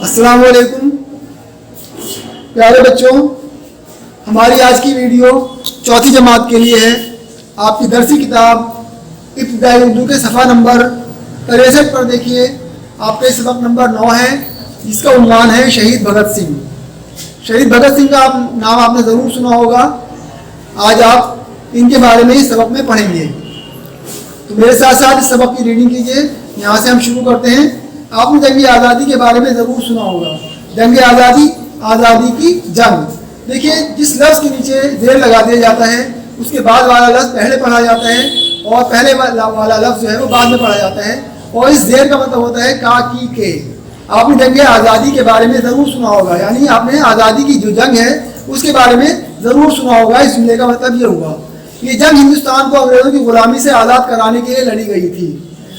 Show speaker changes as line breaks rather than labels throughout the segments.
अस्सलाम वालेकुम प्यारे बच्चों, हमारी आज की वीडियो चौथी जमात के लिए है। आपकी दरसी किताब इब्तिदाई उर्दू के सफ़ा नंबर 63 पर देखिए। आपके सबक नंबर 9 है, जिसका उन्वान है शहीद भगत सिंह। शहीद भगत सिंह का नाम आपने ज़रूर सुना होगा। आज आप इनके बारे में इस सबक में पढ़ेंगे, तो मेरे साथ साथ इस सबक की रीडिंग कीजिए। यहाँ से हम शुरू करते हैं। आपने जंग आज़ादी के बारे में ज़रूर सुना होगा। जंग आज़ादी की जंग। देखिए, जिस लफ्ज़ के नीचे जेर लगा दिया जाता है उसके बाद वाला लफ्ज़ पहले पढ़ा जाता है और पहले वाला लफ्ज़ जो है वो बाद में पढ़ा जाता है। और इस जेर का मतलब होता है का की के। आपने जंग आज़ादी के बारे में ज़रूर सुना होगा, यानी आपने आज़ादी की जो जंग है उसके बारे में ज़रूर सुना होगा। इस जुमले का मतलब ये हुआ, ये जंग हिंदुस्तान को अंग्रेज़ों की ग़ुलामी से आज़ाद कराने के लिए लड़ी गई थी।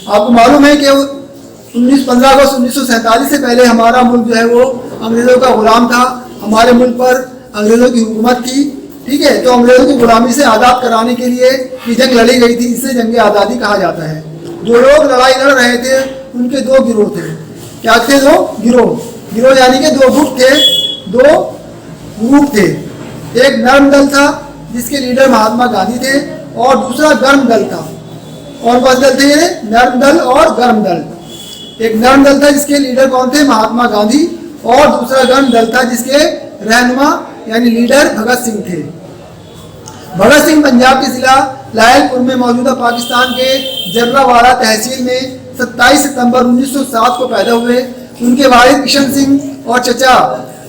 आपको मालूम है कि 15 अगस्त 1947 से पहले हमारा मुल्क जो है वो अंग्रेज़ों का ग़ुलाम था। हमारे मुल्क पर अंग्रेज़ों की हुकूमत थी, ठीक है। तो अंग्रेज़ों की ग़ुलामी से आज़ाद कराने के लिए ये जंग लड़ी गई थी। इससे जंग आज़ादी कहा जाता है। जो लोग लड़ाई लड़ रहे थे उनके दो गिरोह थे। क्या थे? दो गिरोह यानी कि दो गुट थे, दो ग्रुप थे। एक नर्म दल था जिसके लीडर महात्मा गांधी थे, और दूसरा गर्म दल था। और कौन दल थे ये? नर्म दल और गर्म दल। एक नर्म दल था जिसके लीडर कौन थे? महात्मा गांधी। और दूसरा गर्म दल था जिसके रहनुमा यानी लीडर भगत सिंह थे। भगत सिंह पंजाब के जिला लायलपुर में मौजूदा पाकिस्तान के जर्रावाड़ा तहसील में 27 सितंबर 1907 को पैदा हुए। उनके वालिद किशन सिंह और चचा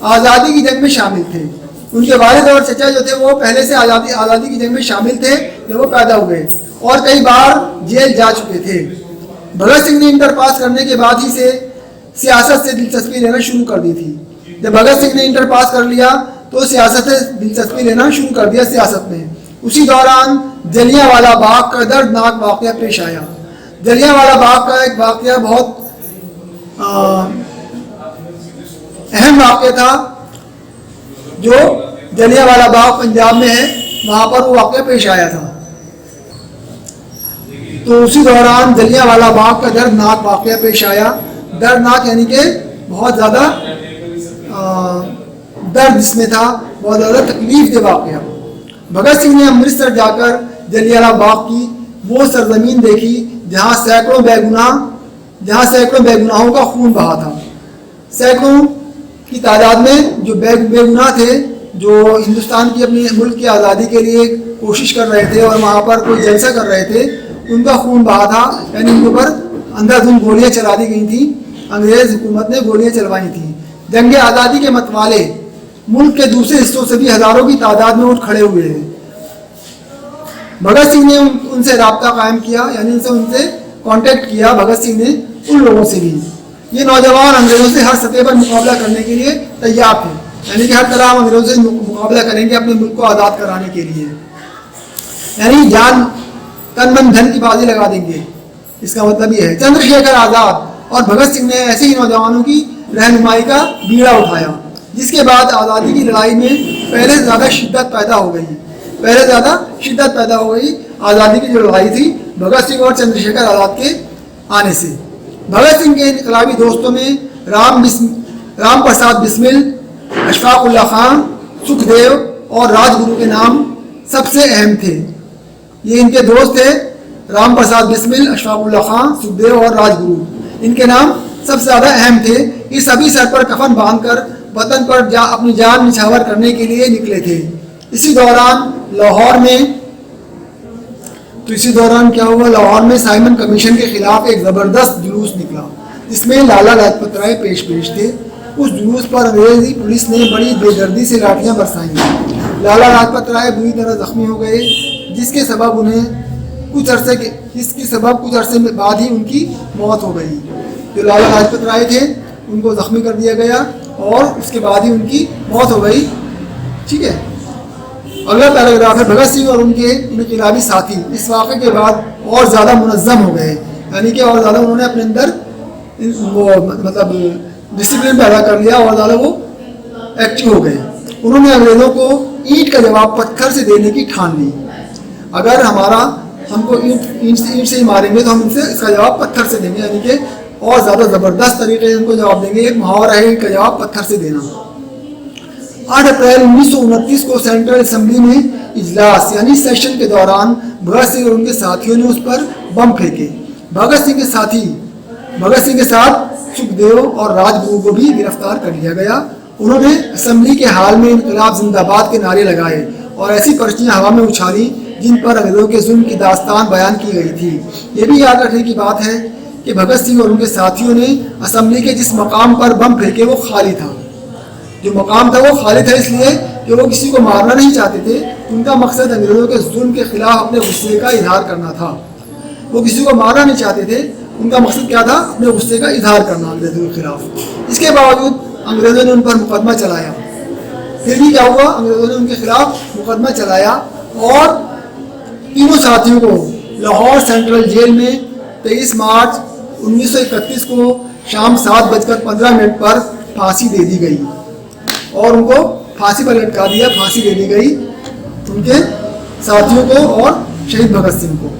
आज़ादी की जंग में शामिल थे। उनके वालिद और चचा जो थे वो पहले से आज़ादी की जंग में शामिल थे जब वो पैदा हुए, और कई बार जेल जा चुके थे। भगत सिंह ने इंटर पास करने के बाद ही से सियासत से दिलचस्पी लेना शुरू कर दी थी। जब भगत सिंह ने इंटर पास कर लिया तो सियासत से दिलचस्पी लेना शुरू कर दिया सियासत में। उसी दौरान जलियांवाला बाग का दर्दनाक वाक़या पेश आया। जलियांवाला बाग का एक वाक़या बहुत अहम वाक़या था। जो जलियांवाला बाग पंजाब में है, वहाँ पर वो वाक़या पेश आया था। तो उसी दौरान जलियांवाला बाग का दर्दनाक वाक़या पेश आया। दर्दनाक यानी कि बहुत ज़्यादा दर्द जिसमें था, बहुत ज़्यादा तकलीफ दे वाक़या। भगत सिंह ने अमृतसर जाकर जलियांवाला बाग की वो सरजमीन देखी जहाँ सैकड़ों बेगुनाहों का खून बहा था। सैकड़ों की तादाद में जो बेगुनाह थे, जो हिंदुस्तान की अपनी मुल्क की आज़ादी के लिए कोशिश कर रहे थे और वहाँ पर कोई जलसा कर रहे थे, उनका खून बहा था। यानी उनके ऊपर अंधाधुंध गोलियाँ चला दी गई थी। अंग्रेज़ हुकूमत ने गोलियाँ चलवाई थी। जंग आज़ादी के मतवाले मुल्क के दूसरे हिस्सों से भी हज़ारों की तादाद में उठ खड़े हुए हैं। भगत सिंह ने उनसे रब्ता कायम किया, यानी उनसे कांटेक्ट किया। भगत सिंह ने उन लोगों से भी। ये नौजवान अंग्रेज़ों से हर सतह पर मुकाबला करने के लिए तैयार थे, यानी कि हर तरह हम अंग्रेज़ों से मुकाबला करेंगे अपने मुल्क को आज़ाद कराने के लिए, यानी जान तन मन धन की बाजी लगा देंगे। इसका मतलब ये है। चंद्रशेखर आज़ाद और भगत सिंह ने ऐसे ही नौजवानों की रहनुमाई का बीड़ा उठाया, जिसके बाद आज़ादी की लड़ाई में पहले से ज़्यादा शिद्दत पैदा हो गई। आज़ादी की जो लड़ाई थी भगत सिंह और चंद्रशेखर आज़ाद के आने से। भगत सिंह के इनकलाबी दोस्तों में राम प्रसाद बिस्मिल, अशफाक उल्लाह खान, सुखदेव और राजगुरु के नाम सबसे अहम थे। ये इनके दोस्त थे, राम प्रसाद बिस्मिल, अशफाक उल्लाह खान, सुखदेव और राजगुरु। इनके नाम सबसे ज़्यादा अहम थे। ये सभी सर पर कफन बांधकर वतन पर अपनी जान निछावर करने के लिए निकले थे। इसी दौरान क्या हुआ? लाहौर में साइमन कमीशन के खिलाफ एक ज़बरदस्त जुलूस निकला, जिसमें लाला लाजपत राय पेश थे। उस जुलूस पर अंग्रेज़ी पुलिस ने बड़ी बेदर्दी से लाठियाँ बरसाईं। लाला लाजपत राय बुरी तरह जख्मी हो गए, जिसके सबब कुछ अरसे में बाद ही उनकी मौत हो गई। जो लाला लाजपत राय थे उनको ज़ख्मी कर दिया गया और उसके बाद ही उनकी मौत हो गई, ठीक है। अगला पैराग्राफ है, भगत सिंह और उनके इनकलाबी साथी इस वाक़े के बाद और ज़्यादा मुनज़्ज़म हो गए, यानी कि और ज़्यादा उन्होंने अपने अंदर वो मतलब डिसिप्लिन पैदा कर लिया और ज़्यादा वो एक्टिव हो गए। उन्होंने अंग्रेज़ों को ईंट का जवाब पत्थर से देने की ठान ली। अगर हमको ईंट से ही मारेंगे तो हम इनसे इसका जवाब पत्थर से देंगे, यानी कि और ज़्यादा ज़बरदस्त तरीके से उनको जवाब देंगे। एक मुहावरा है, इनका जवाब पत्थर से देना। 8 अप्रैल 1929 को सेंट्रल असेंबली में इजलास यानी सेशन के दौरान भगत सिंह और उनके साथियों ने उस पर बम फेंके। भगत सिंह के साथ सुखदेव और राजगुरु को भी गिरफ्तार कर लिया गया। उन्होंने असेंबली के हाल में इनकलाब जिंदाबाद के नारे लगाए और ऐसी पर्चियां हवा में उछाली जिन पर अंग्रेजों के जुल्म की दास्तान बयान की गई थी। ये भी याद रखने की बात है कि भगत सिंह और उनके साथियों ने असेंबली के जिस मकाम पर बम फेंके वो खाली था। जो मकाम था वो खाली था इसलिए कि वो किसी को मारना नहीं चाहते थे। उनका मकसद अंग्रेजों के जुल्म के खिलाफ अपने गुस्से का इजहार करना था। वो किसी को मारना नहीं चाहते थे, उनका मकसद क्या था? अपने गुस्से का इजहार करना अंग्रेजों के खिलाफ। इसके बावजूद अंग्रेजों ने उन पर मुकदमा चलाया। फिर भी क्या हुआ? अंग्रेजों ने उनके खिलाफ मुकदमा चलाया और तीनों साथियों को लाहौर सेंट्रल जेल में 23 मार्च 1931 को शाम 7:15 पर फांसी दे दी गई और उनको फांसी पर लटका दिया। फांसी दे दी गई उनके साथियों को और शहीद भगत सिंह को।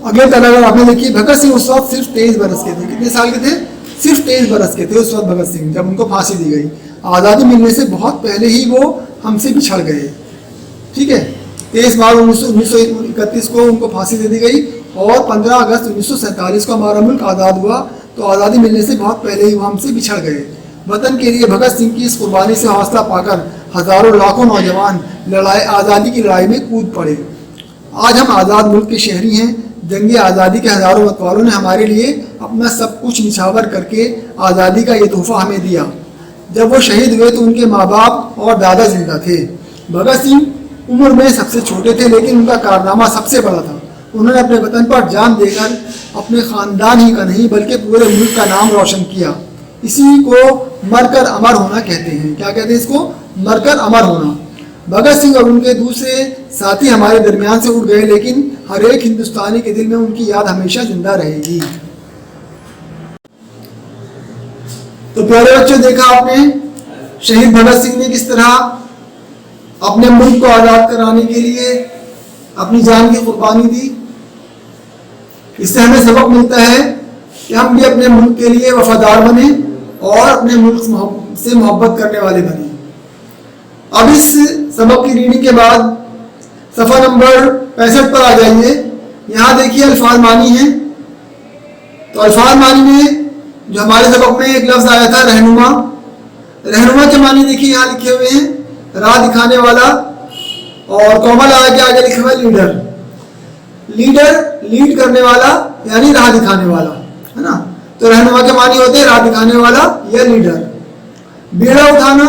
अगले तरह आपने देखिए, भगत सिंह उस वक्त सिर्फ 23 बरस के थे। कितने साल के थे? सिर्फ 23 बरस के थे उस वक्त भगत सिंह, जब उनको फांसी दी गई। आज़ादी मिलने से बहुत पहले ही वो हमसे बिछड़ गए। ठीक है, 23 मार्च 1931 को उनको फांसी दे दी गई और 15 अगस्त 1947 को हमारा मुल्क आज़ाद हुआ। तो आज़ादी मिलने से बहुत पहले ही वो हमसे बिछड़ गए। वतन के लिए भगत सिंह की इस कुर्बानी से हौसला पाकर हज़ारों लाखों नौजवान आज़ादी की लड़ाई में कूद पड़े। आज हम आज़ाद मुल्क के शहरी हैं। जंग आज़ादी के हज़ारों मतवालों ने हमारे लिए अपना सब कुछ निछावर करके आज़ादी का ये तोहफा हमें दिया। जब वो शहीद हुए तो उनके माँ बाप और दादा जिंदा थे। भगत सिंह उम्र में सबसे छोटे थे, लेकिन उनका कारनामा सबसे बड़ा था। उन्होंने अपने वतन पर जान देकर अपने ख़ानदान ही का नहीं बल्कि पूरे मुल्क का नाम रोशन किया। इसी को मरकर अमर होना कहते हैं। क्या कहते हैं इसको? मरकर अमर होना। भगत सिंह और उनके दूसरे साथी हमारे दरमियान से उड़ गए, लेकिन हर एक हिंदुस्तानी के दिल में उनकी याद हमेशा जिंदा रहेगी। तो प्यारे बच्चों, देखा आपने शहीद भगत सिंह ने किस तरह अपने मुल्क को आज़ाद कराने के लिए अपनी जान की कुर्बानी दी। इससे हमें सबक मिलता है कि हम भी अपने मुल्क के लिए वफादार बने और अपने मुल्क से मोहब्बत करने वाले बने। अब इस सबक की रीडिंग के बाद सफ़ा नंबर 65 पर आ जाइए। यहाँ देखिए अल्फाज मानी है। तो अल्फाज मानी में जो हमारे सबक में एक लफ्ज़ आया था रहनुमा। रहनुमा के मानी देखिए यहाँ लिखे हुए हैं, राह दिखाने वाला, और कॉमा लगा के आगे लिखा हुआ है लीडर। लीडर लीड करने वाला यानी राह दिखाने वाला, है ना। तो रहनुमा के मानी होते हैं राह दिखाने वाला या लीडर। बेड़ा उठाना,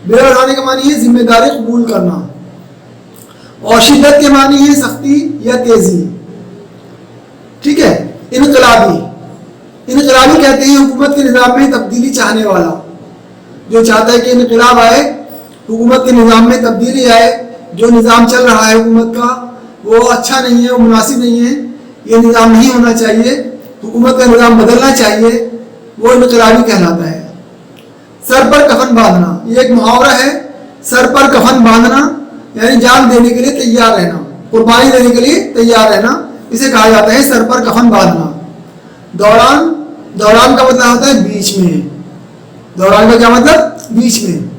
बेड़ा उठाने के मानी है जिम्मेदारी कबूल करना। और शिद्दत के मानी है सख्ती या तेजी। ठीक है। इनकलाबी, इनकलाबी कहते हैं हुकूमत के निज़ाम में तब्दीली चाहने वाला, जो चाहता है कि इनकलाब आए, हुकूमत के निज़ाम में तब्दीली आए। जो निज़ाम चल रहा है हुकूमत का वो अच्छा नहीं है, वो मुनासिब नहीं है, ये निज़ाम नहीं होना चाहिए, हुकूमत का निज़ाम बदलना चाहिए, वो इनकलाबी कहलाता है। सर पर कफन बांधना, ये एक मुहावरा है। सर पर कफन बांधना यानी जान देने के लिए तैयार रहना, कुर्बानी देने के लिए तैयार रहना, इसे कहा जाता है सर पर कफन बांधना। दौरान, दौरान का मतलब होता है बीच में। दौरान का क्या मतलब? बीच में।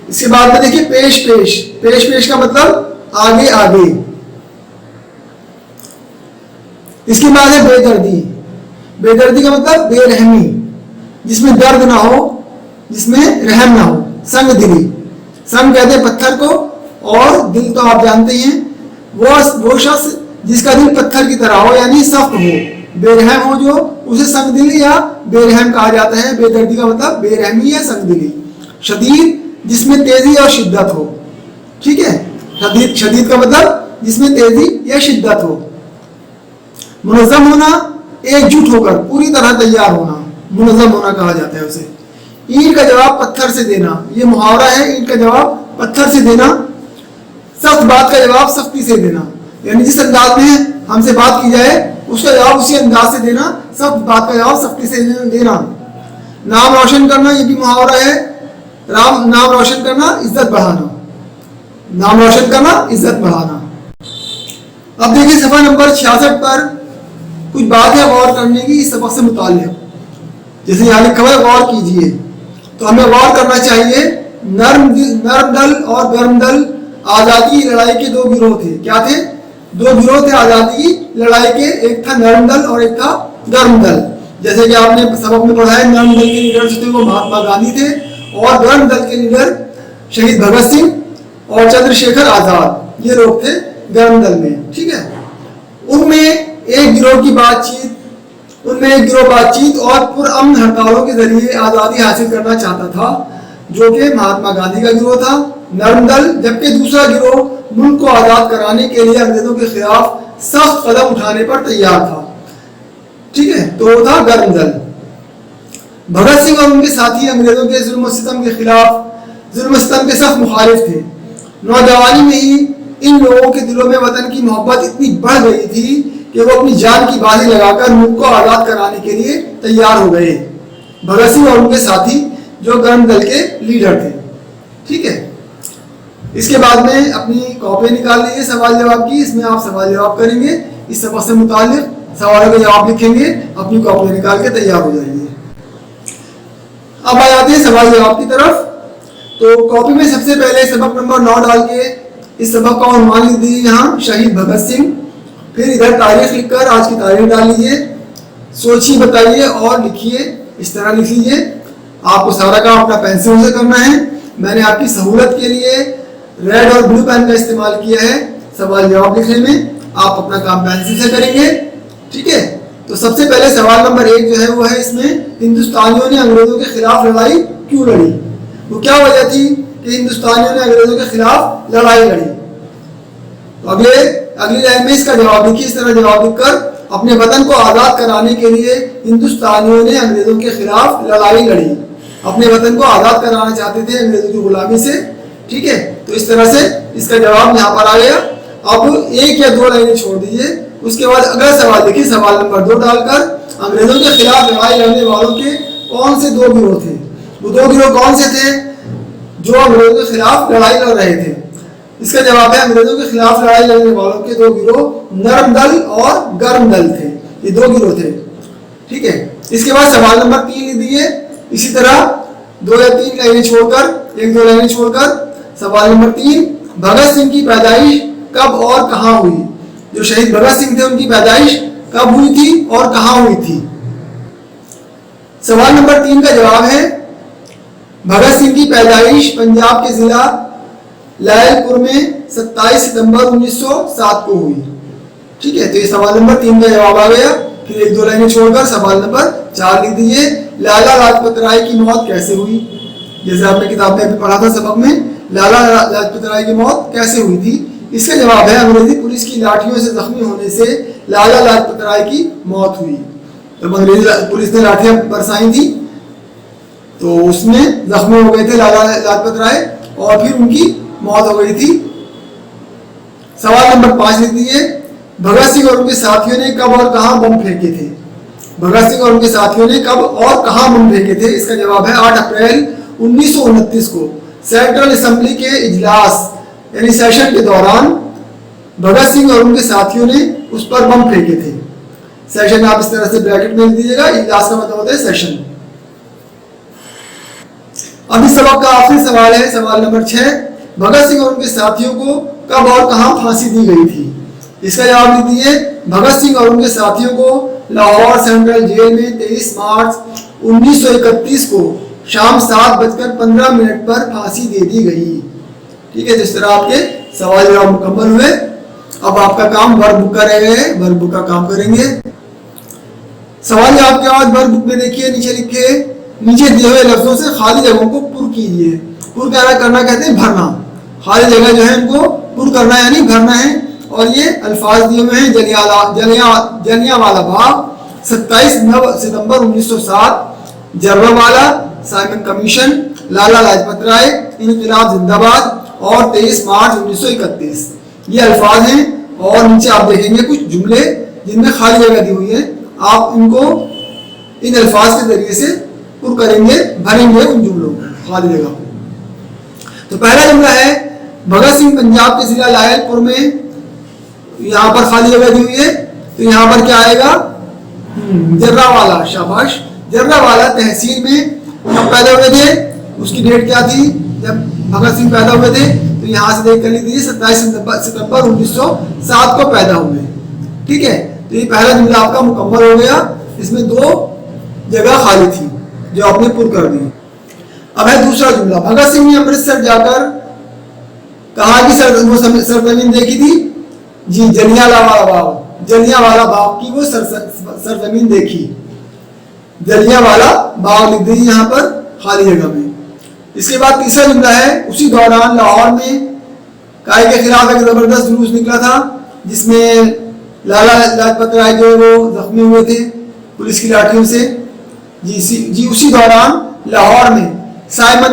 इसके बाद में देखिए पेश पेश। पेश पेश का मतलब आगे आगे। इसके बाद है बेदर्दी। बेदर्दी का मतलब बेरहमी, जिसमें दर्द ना हो, जिसमें रहम ना हो। संग दिली, संग कहते हैं पत्थर को, और दिल तो आप जानते हैं वो शख्स जिसका दिल पत्थर की तरह हो यानी सख्त हो, बेरहम हो, जो उसे संग दिली या बेरहम कहा जाता है। बेदर्दी का मतलब बेरहमी या संग दिली। शदीद, जिसमें तेजी और शिद्दत हो। ठीक है। शदीद, शदीद का मतलब जिसमें तेजी या शिद्दत हो। मुनज़्ज़म होना, एकजुट होकर पूरी तरह तैयार होना, मुनज़्ज़म होना कहा जाता है उसे। ईंट का जवाब पत्थर से देना, ये मुहावरा है। ईंट का जवाब पत्थर से देना। सख्त बात का जवाब सख्ती से देना, यानी जिस अंदाज में हमसे बात की जाए उसका जवाब उसी अंदाज से देना। सख्त बात का जवाब सख्ती से देना। नाम रोशन करना, ये भी मुहावरा है। नाम रोशन करना, इज्जत बढ़ाना। नाम रोशन करना, इज्जत बढ़ाना। अब देखिए सफ़ा नंबर 66 पर कुछ बात है गौर करने की इस सबक से मुताल्लिक़। जैसे यहाँ लिखा हुआ है गौर कीजिए, तो हमें गौर करना चाहिए। नर्म दल और गर्म दल आज़ादी की लड़ाई के दो गिरोह थे। क्या थे? दो गिरोह थे आज़ादी की लड़ाई के, एक था नर्म दल और एक था गर्म दल। जैसे कि आपने सबक में पढ़ा है, नर्म दल के लीडर जो थे वो महात्मा गांधी थे और गर्म दल के लीडर शहीद भगत सिंह और चंद्रशेखर आज़ाद, ये लोग थे गर्म दल में। ठीक है, उनमें एक गिरोह बातचीत और पुरअमन हड़तालों के जरिए आज़ादी हासिल करना चाहता था, जो कि महात्मा गांधी का गिरोह था, नर्म दल। जबकि दूसरा गिरोह मुल्क को आज़ाद कराने के लिए अंग्रेजों के खिलाफ सख्त कदम उठाने पर तैयार था। ठीक है, तो वो था गर्म दल। भगत सिंह और उनके साथी अंग्रेजों के जुल्म सितम के खिलाफ, जुल्म सितम के सख्त मुखालिफ थे। नौजवानी में ही इन लोगों के दिलों में वतन की मोहब्बत इतनी बढ़ गई थी कि वो अपनी जान की बाजी लगाकर मुल्क को आज़ाद कराने के लिए तैयार हो गए। भगत सिंह और उनके साथी जो गर्म दल के लीडर थे। ठीक है, इसके बाद में अपनी कॉपी निकाल लीजिए सवाल जवाब की, इसमें आप सवाल जवाब करेंगे, इस सबक से मुताल्लिक़ सवालों के जवाब लिखेंगे, अपनी कॉपी निकाल के तैयार हो जाएंगे। अब आ जाते हैं सवाल जवाब की तरफ। तो कॉपी में सबसे पहले सबक नंबर 9 डाल के इस सबक का उन्वान लिख दीजिए यहाँ शहीद भगत सिंह। फिर इधर तारीख लिखकर आज की तारीख डाल लीजिए, सोचिए, बताइए और लिखिए। इस तरह लिख लीजिए। आपको सारा काम अपना पेंसिल से करना है। मैंने आपकी सहूलत के लिए रेड और ब्लू पेन का इस्तेमाल किया है सवाल जवाब लिखने में। आप अपना काम पेंसिल से करेंगे। ठीक है, तो सबसे पहले सवाल नंबर 1 जो है वो है, इसमें हिंदुस्तानियों ने अंग्रेजों के खिलाफ लड़ाई क्यों लड़ी? वो क्या वजह थी कि हिंदुस्तानियों ने अंग्रेजों के खिलाफ लड़ाई लड़ी? तो अगली लाइन में इसका जवाब लिखिए। इस तरह जवाब लिखकर अपने वतन को आज़ाद कराने के लिए हिंदुस्तानियों ने अंग्रेजों के खिलाफ लड़ाई लड़ी। अपने वतन को आज़ाद कराना चाहते थे अंग्रेजों की गुलामी से। ठीक है, तो इस तरह से इसका जवाब यहाँ पर आ गया। अब 1 या 2 लाइनें छोड़ दीजिए, उसके बाद अगला सवाल देखिए। सवाल नंबर 2 डालकर अंग्रेजों के खिलाफ लड़ाई लड़ने वालों के कौन से 2 गिरोह थे? वो 2 गिरोह कौन से थे जो अंग्रेजों के खिलाफ लड़ाई लड़ रहे थे? इसका जवाब है अंग्रेजों के खिलाफ लड़ाई लड़ने वालों के 2 गिरोह नर्म दल और गर्म दल थे। ये 2 गिरोह थे। ठीक है, इसके बाद सवाल नंबर 3 लिख दीजिए। इसी तरह 2 या 3 लाइनें छोड़कर, 1-2 लाइनें छोड़कर सवाल नंबर 3, भगत सिंह की पैदाइश कब और कहाँ हुई? जो शहीद भगत सिंह थे उनकी पैदाइश कब हुई थी और कहाँ हुई थी? सवाल नंबर 3 का जवाब है भगत सिंह की पैदाइश पंजाब के जिला लायलपुर में 27 सितंबर 1907 को हुई। ठीक है, तो ये सवाल नंबर 3 का जवाब आ गया। फिर 1-2 लाइनें छोड़कर सवाल नंबर 4 लिख दीजिए। लाला लाजपत राय की मौत कैसे हुई? जैसे आपने किताब में अभी पढ़ा था सबक में, लाला लाजपत राय की मौत कैसे हुई थी? इसका जवाब है अंग्रेजी पुलिस की लाठियों से जख्मी होने से लाला लाजपत राय की मौत हुई। जब अंग्रेजी पुलिस ने लाठियां बरसाई थी तो उसमें जख्मी हो गए थे लाला लाजपत राय और फिर उनकी मौत हो गई थी। सवाल नंबर 5 लिख दीजिए। भगत सिंह और उनके साथियों ने कब और कहां बम फेंके थे? भगत सिंह और उनके साथियों ने कब और कहां बम फेंके थे? इसका जवाब है 8 अप्रैल 1929 को सेंट्रल असेंबली के इजलास यानी सेशन के दौरान भगत सिंह और उनके साथियों ने उस पर बम फेंके थे। सेशन आप इस तरह से ब्रैकेट में लिख दीजिएगा, इजलास का मतलब होता है सेशन। अब इस सबक का आखिरी सवाल है सवाल नंबर 6, भगत सिंह और उनके साथियों को कब और कहां फांसी दी गई थी? इसका जवाब लिख दीजिए। भगत सिंह और उनके साथियों को लाहौर सेंट्रल जेल में 23 मार्च 1931 को शाम 7:15 पर फांसी दे दी गई। ठीक है, जिस तरह आपके सवाल जवाब मुकम्मल हुए। अब आपका काम वर्क बुक का रह गए, वर्क बुक का काम करेंगे। सवाल जवाब के बाद वर्क बुक में देखिए नीचे लिखे, नीचे दिए हुए लफ्जों से खाली जगहों को पुर कीजिए। पुर करना कहते हैं भरना। खाली जगह जो है उनको पुर करना यानी भरना है। और ये अल्फाज दिए हुए हैं, जलियांवाला बाग 27 सितंबर 1907, जर्रावाला, साइमन कमीशन, लाला लाजपत राय, इनकलाब जिंदाबाद और 23 मार्च 1931। ये अल्फाज हैं। और नीचे आप देखेंगे कुछ जुमले जिनमें खाली जगह दी हुई है। आप इनको इन अल्फाज के जरिए से पुर करेंगे, भरेंगे उन जुमलों को, खाली जगह को। तो पहला जुमला है, भगत सिंह पंजाब के जिला लायलपुर में, यहाँ पर खाली जगह दी हुई है तो यहाँ पर क्या आएगा? जर्रावाला, शाबाश। जर्रावाला तहसील में कब पैदा हुए थे, उसकी डेट क्या थी जब भगत सिंह पैदा हुए थे? तो यहाँ से देख कर लीजिए 27 सितंबर 1907 को पैदा हुए। ठीक है, तो ये पहला जुमला आपका मुकम्मल हो गया। इसमें 2 जगह खाली थी जो आपने पूर्ण कर दी। अब है दूसरा जुमला, भगत सिंह ने अमृतसर जाकर कहाँ की सरजमीन देखी थी? जी, जलियांवाला बाग। जलियांवाला बाग की वो सरजमीन देखी। जलियांवाला बाग लिख दीजिए यहाँ पर खाली जगह में। इसके बाद तीसरा जुमला है, उसी दौरान लाहौर में काय के खिलाफ एक जबरदस्त जुलूस निकला था जिसमें लाला लाजपत राय जो वो जख्मी हुए थे पुलिस की लाठियों से। जी उसी दौरान लाहौर में साइमन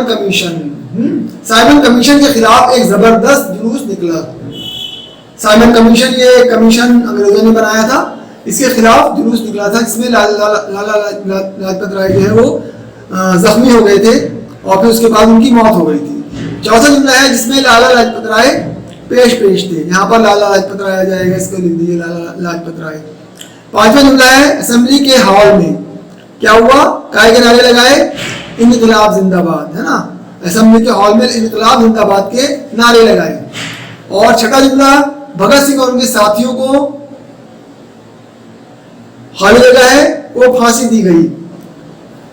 कमीशन के खिलाफ एक जबरदस्त जुलूस निकला। साइमन कमीशन ये कमीशन अंग्रेजों ने बनाया था, इसके खिलाफ जुलूस निकला था जिसमें लाला लाजपत राय जो है वो जख्मी हो गए थे और फिर उसके बाद उनकी मौत हो गई थी। चौथा जुमला है जिसमें लाला लाजपत राय पेश थे। यहाँ पर लाला लाजपत राय आ जाएगा, इसको लिख दीजिए लाला लाजपत राय। पांचवा जुमला है, असेंबली के हॉल में क्या हुआ? काय के नारे लगाए? इनकलाब जिंदाबाद, है ना। असेंबली के हॉल में इनकलाब जिंदाबाद के नारे लगाए। और छठा जुमला, भगत सिंह और उनके साथियों को खाली जगह है वो फांसी दी गई।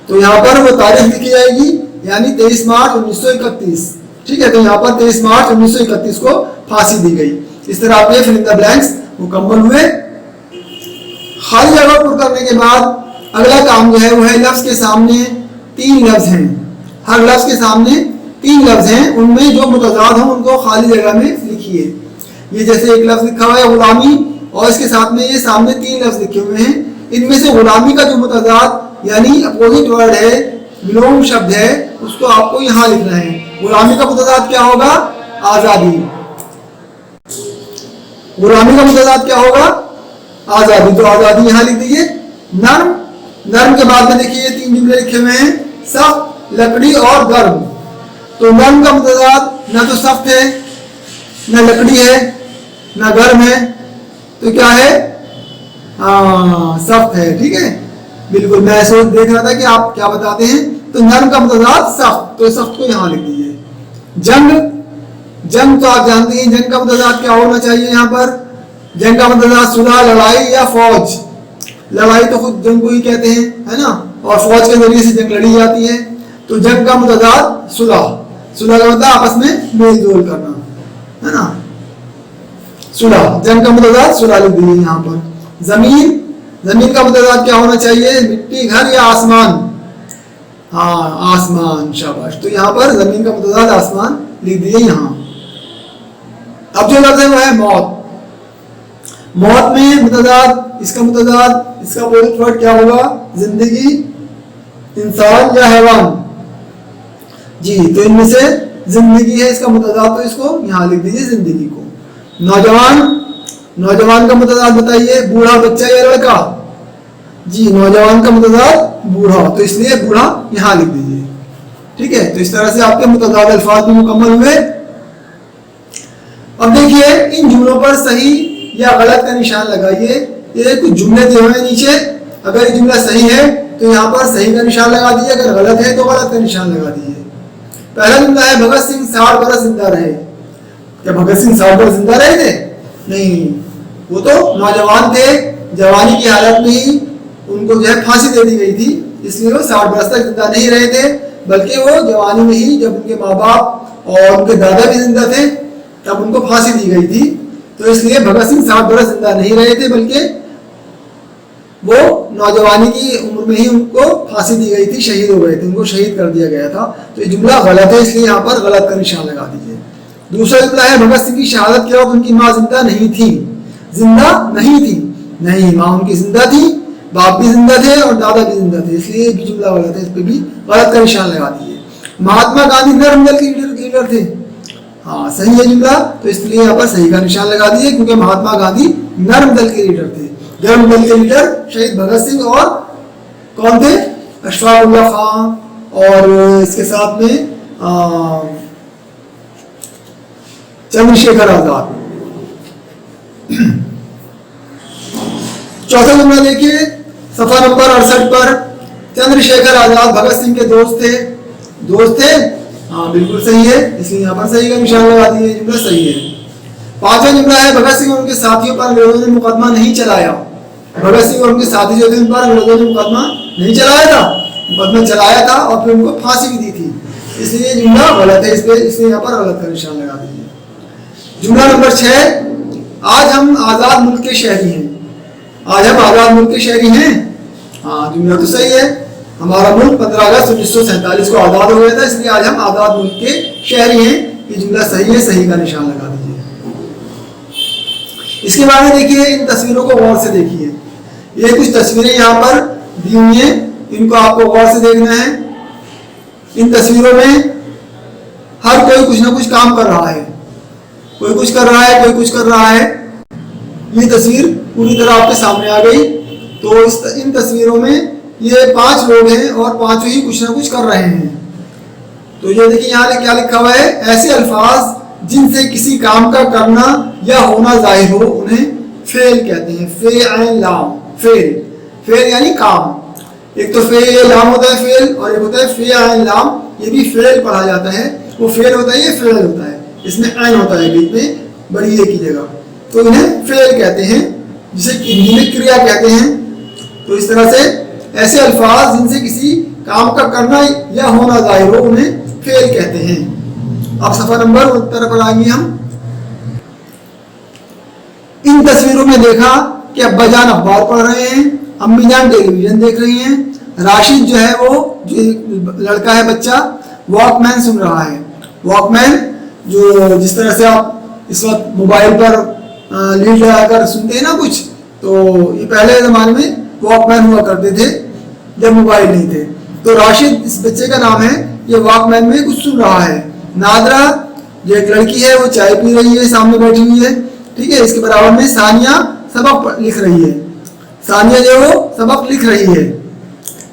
तो यहाँ पर वो तारीख लिखी जाएगी, यानी 23 मार्च 1931। ठीक है, तो यहाँ पर 23 मार्च 1931 को फांसी दी गई। इस तरह आपके फिल इन द ब्लैंक्स मुकम्मल हुए। खाली जगह पूर्ण करने के बाद अगला काम जो है वो है, लफ्ज के सामने 3 लफ्ज हैं। हर लफ्ज के सामने 3 लफ्ज हैं, उनमें जो मुतजाद हों उनको खाली जगह में लिखिए। ये जैसे एक लफ्ज लिखा हुआ है गुलामी और इसके साथ में ये सामने 3 लफ्ज लिखे हुए हैं। इनमें से गुलामी का जो मुतजाद यानी अपोजिट वर्ड है, विलोम शब्द है, उसको आपको यहाँ लिखना है। गुलामी का मुतजाद क्या होगा? आजादी। गुलामी का मुतजाद क्या होगा? आजादी। तो आजादी यहाँ लिख दीजिए। नर्म, नर्म के बाद में देखिए 3 जुमले लिखे हुए हैं, सख्त, लकड़ी और गर्म। तो नर्म का मुतजाद ना तो सख्त है, ना लकड़ी है, ना गर्म है, तो क्या है? सख्त है। ठीक है, बिल्कुल। मैं ऐसे देख रहा था कि आप क्या बताते हैं। तो नर्म का मुतजाद सख्त, तो सख्त को यहाँ लिख दीजिए। जंग, जंग तो आप जानते हैं, जंग का मुतजाद क्या होना चाहिए यहाँ पर? जंग का मुतजाद सुलह, लड़ाई या फौज। लड़ाई तो खुद जंग को ही कहते हैं, है ना, और फौज के जरिए से जंग लड़ी जाती है। तो जंग का मुतजाद सुलह। सुलह का मतलब आपस में मेल जोल करना, है ना। सुलह, जंग का मुतजाद सुलह लिख दीजिए यहाँ पर। जमीन, जमीन का मुतजाद क्या होना चाहिए? मिट्टी, घर या आसमान? हाँ, आसमान, शाबाश। तो यहाँ पर जमीन का मुतजाद आसमान लिख दीजिए यहाँ। अब जो लफ्ज है वो है मौत। मौत में मुतजाद, इसका मुतजाद, इसका अपोजिट वर्ड क्या होगा? जिंदगी, इंसान या हैवान। जी, तो इनमें से जिंदगी है इसका मुतजाद, तो इसको यहाँ लिख दीजिए जिंदगी को। नौजवान, नौजवान का मुतजाद बताइए? बूढ़ा, बच्चा या लड़का? जी, नौजवान का मुतजाद बूढ़ा, तो इसलिए बूढ़ा यहाँ लिख दीजिए। ठीक है, तो इस तरह से आपके मुतजाद अल्फाज भी मुकम्मल हुए। अब देखिए इन जुमलों पर सही या गलत का निशान लगाइए। ये कुछ जुमले दिए हुए हैं नीचे, अगर ये जुमला सही है तो यहाँ पर सही का निशान लगा दीजिए, अगर गलत है तो गलत का निशान लगा दीजिए। पहला जुमला है, भगत सिंह 60 बरस जिंदा रहे। क्या भगत सिंह 60 बरस जिंदा रहे थे? नहीं, वो तो नौजवान थे, जवानी की हालत में ही उनको जो है फांसी दे दी गई थी, इसलिए वो 60 बरस तक जिंदा नहीं रहे थे, बल्कि वो जवानी में ही, जब उनके माँ बाप और उनके दादा भी जिंदा थे तब उनको फांसी दी गई थी। तो इसलिए भगत सिंह 60 बरस जिंदा नहीं रहे थे, बल्कि वो नौजवानी की उम्र में ही उनको फांसी दी गई थी, शहीद हो गए थे, उनको शहीद कर दिया गया था। तो ये जुमला गलत है, इसलिए यहाँ पर गलत का निशान लगा दीजिए। दूसरा जुमला है, भगत सिंह की शहादत के वक्त उनकी माँ जिंदा नहीं थी। जिंदा नहीं थी? नहीं, माँ उनकी जिंदा थी, बाप भी जिंदा थे और दादा भी जिंदा थे, इसलिए भी जुमला गलत है, इस पर भी गलत का निशान लगा दीजिए। महात्मा गांधी नर्म दल के लीडर थे। हाँ, सही है जुमला, तो इसलिए यहाँ पर सही का निशान लगा दीजिए, क्योंकि महात्मा गांधी नर्म दल के लीडर थे। गर्म दल के लीडर शहीद भगत सिंह और कौन थे? अशफाक उल्लाह खां और इसके साथ में चंद्रशेखर आजाद। चौथा जुमला देखिए, सफा नंबर 68 पर चंद्रशेखर आजाद भगत सिंह के दोस्त थे। दोस्त थे, हाँ बिल्कुल सही है, इसलिए यहाँ पर सही का निशान लगा दिए, जुमला सही है। पांचवा जुमला है भगत सिंह और उनके साथियों पर अंग्रेजों ने मुकदमा नहीं चलाया। भगत सिंह और उनके साथी जो थे उन पर अंग्रेजों ने मुकदमा नहीं चलाया था, मुकदमा चलाया था और फिर उनको फांसी भी दी थी, इसलिए जुमला गलत है, इसलिए यहाँ पर गलत का निशान लगा दीजिए। जुमला नंबर 6, आज हम आजाद मुल्क के शहरी हैं। आज हम आजाद मुल्क के शहरी हैं, हाँ जुमला तो सही है। हमारा मुल्क 15 अगस्त 1947 को आजाद हो गया था, इसलिए आज हम आजाद मुल्क के शहरी हैं, ये जुमला सही है, सही का निशान लगा दीजिए। इसके बाद में देखिए, इन तस्वीरों को गौर से देखिए। ये कुछ तस्वीरें यहाँ पर दी हुई हैं, इनको आपको गौर से देखना है। इन तस्वीरों में हर कोई कुछ ना कुछ काम कर रहा है, कोई कुछ कर रहा है, कोई कुछ कर रहा है। ये तस्वीर पूरी तरह आपके सामने आ गई। तो इन तस्वीरों में ये 5 लोग हैं और पांचों ही कुछ ना कुछ कर रहे हैं। तो ये देखिए यहाँ क्या लिखा हुआ है, ऐसे अल्फाज जिनसे किसी काम का करना या होना जाहिर हो उन्हें फेल कहते हैं। फेल लाम, फेल, फेल यानी काम। एक तो फेल लाम होता है फेल, और एक होता है फेल लाम, ये भी फेल पढ़ा जाता है। वो फेल होता है, ये फेल होता है, इसमें ऐन होता है बीच में बड़ी ए की जगह, तो इन्हें फेल कहते हैं, जिसे हिंदी में क्रिया कहते हैं। तो इस तरह से ऐसे अल्फाज जिनसे किसी काम का करना या होना जाहिर हो उन्हें फेल कहते हैं। अब सफा नंबर 69 पर आएंगे हम। इन तस्वीरों में देखा कि अब्बाजान अखबार पढ़ रहे हैं, अम्मी जान टेलीविजन देख रही हैं, राशिद जो है वो जो लड़का है बच्चा वॉकमैन सुन रहा है। वॉकमैन जो जिस तरह से आप इस वक्त मोबाइल पर लीड लगाकर सुनते हैं ना कुछ, तो ये पहले ज़माने में वॉकमैन हुआ करते थे जब मोबाइल नहीं थे। तो राशिद इस बच्चे का नाम है, ये वॉकमैन में कुछ सुन रहा है। नादरा जो एक लड़की है वो चाय पी रही है, सामने बैठी हुई है, ठीक है। इसके बराबर में सानिया सबक लिख रही है, सानिया जो वो सबक लिख रही है।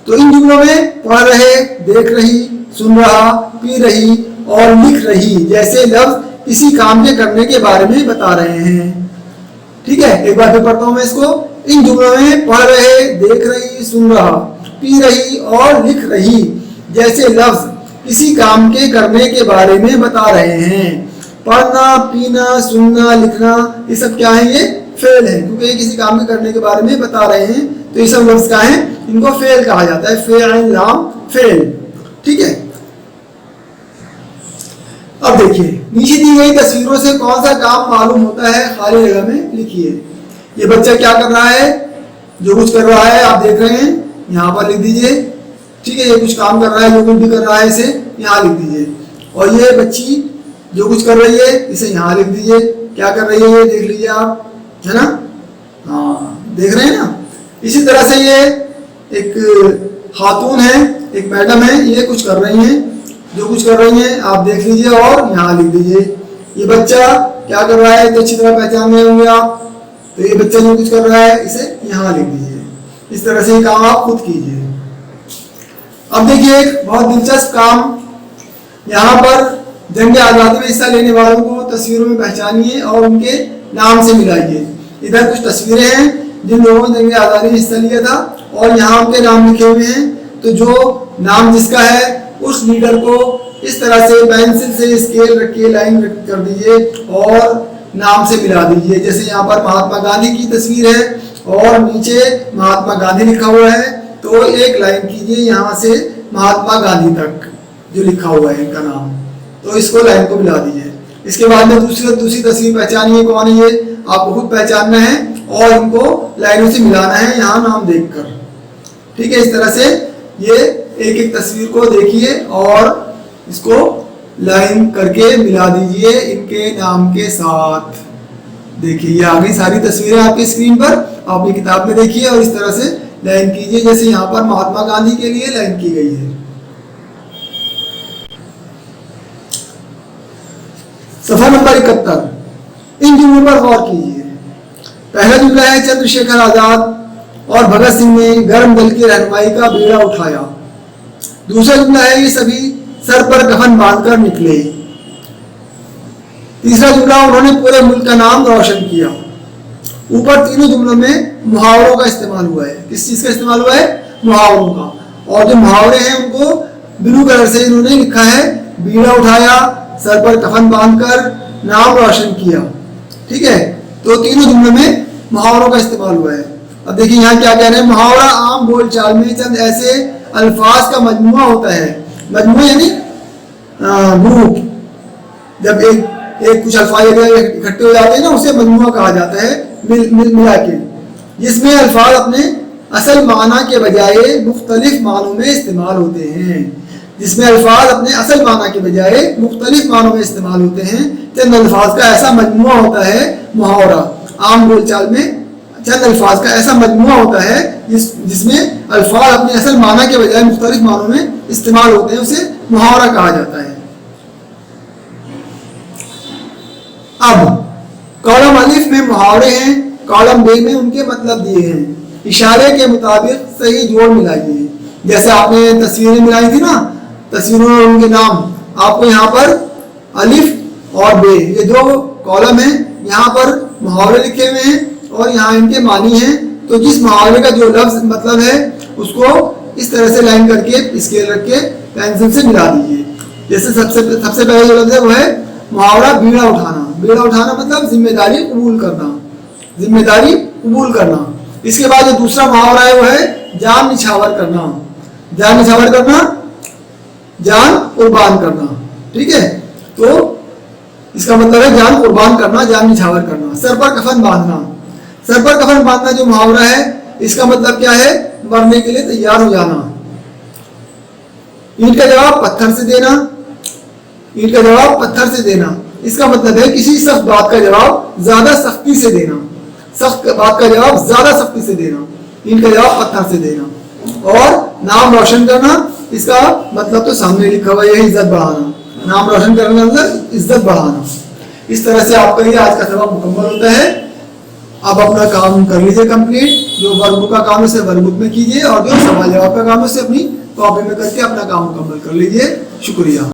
तो इन जुमलों में पढ़ रहे, देख रही, सुन रहा, पी रही और लिख रही जैसे लफ्ज किसी काम के करने के बारे में बता रहे हैं, ठीक है। एक बार फिर पढ़ता हूं मैं इसको। इन जुमलों में पढ़ रहे, देख रही, सुन रहा, पी रही और लिख रही जैसे लफ्ज किसी काम के करने के बारे में बता रहे हैं। पढ़ना, पीना, सुनना, लिखना, ये सब क्या है, ये फेल है, क्योंकि ये किसी काम के करने के बारे में बता रहे हैं। तो ये सब लफ्ज क्या है, इनको फेल कहा जाता है। फेल लाम, फेल, ठीक है। अब देखिए नीचे दी गई तस्वीरों से कौन सा काम मालूम होता है, खाली जगह में लिखिए। ये बच्चा क्या कर रहा है, जो कुछ कर रहा है आप देख रहे हैं, यहाँ पर लिख दीजिए, ठीक है। ये कुछ काम कर रहा है, जो कुछ भी कर रहा है इसे यहाँ लिख दीजिए। और ये बच्ची जो कुछ कर रही है इसे यहाँ लिख दीजिए। क्या कर रही है ये देख लीजिए आप, है ना, हाँ देख रहे हैं ना। इसी तरह से ये एक खातून है, एक मैडम है, ये कुछ कर रही हैं, जो कुछ कर रही हैं आप देख लीजिए और यहाँ लिख दीजिए। ये बच्चा क्या कर रहा है तो अच्छी तरह पहचान गए होंगे आप। तो ये बच्चा जो कुछ कर रहा है इसे यहाँ लिख दीजिए। इस तरह से ये काम आप खुद कीजिए। अब देखिए एक बहुत दिलचस्प काम, यहाँ पर जंग आज़ादी में हिस्सा लेने वालों को तस्वीरों में पहचानिए और उनके नाम से मिलाइए। इधर कुछ तस्वीरें हैं जिन लोगों ने जंग आज़ादी में हिस्सा लिया था और यहाँ उनके नाम लिखे हुए हैं। तो जो नाम जिसका है उस लीडर को इस तरह से पेंसिल से स्केल रख के लाइन कर दीजिए और नाम से मिला दीजिए। जैसे यहाँ पर महात्मा गांधी की तस्वीर है और नीचे महात्मा गांधी लिखा हुआ है, तो एक लाइन कीजिए यहाँ से महात्मा गांधी तक जो लिखा हुआ है इनका नाम, तो इसको लाइन को मिला दीजिए। इसके बाद में दूसरी तस्वीर पहचानिए कौन है, ये आपको खुद पहचानना है और इनको लाइनों से मिलाना है यहाँ नाम देखकर, ठीक है। इस तरह से ये एक एक तस्वीर को देखिए और इसको लाइन करके मिला दीजिए इनके नाम के साथ। देखिए ये आ गई सारी तस्वीरें आपकी स्क्रीन पर, आप अपनी किताब में देखिए और इस तरह से लाइन कीजिए जैसे यहाँ पर महात्मा गांधी के लिए लाइन की गई है। सफा नंबर 71, इन जुमलों पर गौर कीजिए। पहला जुमला है चंद्रशेखर आजाद और भगत सिंह ने गर्म दल की रहनुमाई का बीड़ा उठाया। दूसरा जुमला है ये सभी सर पर कफन बांधकर निकले। तीसरा जुमला उन्होंने पूरे मुल्क का नाम रोशन किया। ऊपर तीनों जुमलों में मुहावरों का इस्तेमाल हुआ है। किस चीज का इस्तेमाल हुआ है? मुहावरों का। और जो मुहावरे हैं उनको ब्लू कलर से इन्होंने लिखा है, बीड़ा उठाया, सर पर कफन बांधकर, नाम रोशन किया। ठीक है, तो तीनों जुमलों में मुहावरों का इस्तेमाल हुआ है। अब देखिए यहाँ क्या कह रहे हैं, मुहावरा आम बोलचाल में चंद ऐसे अल्फाज का मजमुआ होता है। मजमुआ यानी ग्रुप, जब एक कुछ अल्फाज इकट्ठे हो जाते हैं ना, उसे मजमुआ कहा जाता है, मिला के, जिसमें अल्फाज अपने असल माना के बजाय मुख्तलिफ मानों में इस्तेमाल होते हैं। जिसमें अल्फाज अपने असल माना के बजाय मुख्तलिफ मानों में इस्तेमाल होते हैं। चंद अल्फाज का ऐसा मजमुआ होता है मुहावरा। आम बोलचाल में चंद अल्फाज का ऐसा मजमुआ होता है जिसमें अल्फाज अपने असल माना के बजाय मुख्तलिफ मानों में इस्तेमाल होते हैं, उसे मुहावरा कहा जाता है। अब कॉलम अलिफ में मुहावरे हैं, कॉलम बे में उनके मतलब दिए हैं। इशारे के मुताबिक सही जोड़ मिलाइए। जैसे आपने तस्वीरें मिलाई थी ना, तस्वीरों और उनके नाम, आपको यहाँ पर अलिफ और बे ये दो कॉलम हैं, यहाँ पर मुहावरे लिखे हुए हैं और यहाँ इनके मानी हैं। तो जिस मुहावरे का जो लफ्ज मतलब है उसको इस तरह से लाइन करके स्केल रख के पेंसिल से मिला दीजिए। जैसे सबसे पहले जो लफ्ज है वो है मुहावरा बीड़ा उठाना। बीड़ा उठाना मतलब जिम्मेदारी कबूल करना, जिम्मेदारी कबूल करना। इसके बाद जो दूसरा मुहावरा है वो है जान निछावर करना। जान निछावर करना, जान कुर्बान करना। ठीक है, तो इसका मतलब है जान कुर्बान करना, जान निछावर करना। सर पर कफन बांधना, सर पर कफन बांधना जो मुहावरा है इसका मतलब क्या है? मरने के लिए तैयार हो जाना। ईंट का जवाब पत्थर से देना, ईंट का जवाब पत्थर से देना। इसका मतलब है किसी सख्त बात का जवाब ज्यादा सख्ती से देना, सख्त बात का जवाब ज्यादा सख्ती से देना। ईंट का जवाब पत्थर से देना। और नाम रोशन करना, इसका मतलब तो सामने लिखा हुआ है, इज्जत बढ़ाना। नाम रोशन करने का मतलब इज्जत बढ़ाना। इस तरह से आपका ये आज का सबक मुकम्मल होता है। अब अपना काम कर लीजिए कंप्लीट। जो वर्कबुक का काम है उसे वर्कबुक में कीजिए और जो सवाल जवाब का काम है उसे अपनी कॉपी में करके अपना काम मुकम्मल कर लीजिए। शुक्रिया।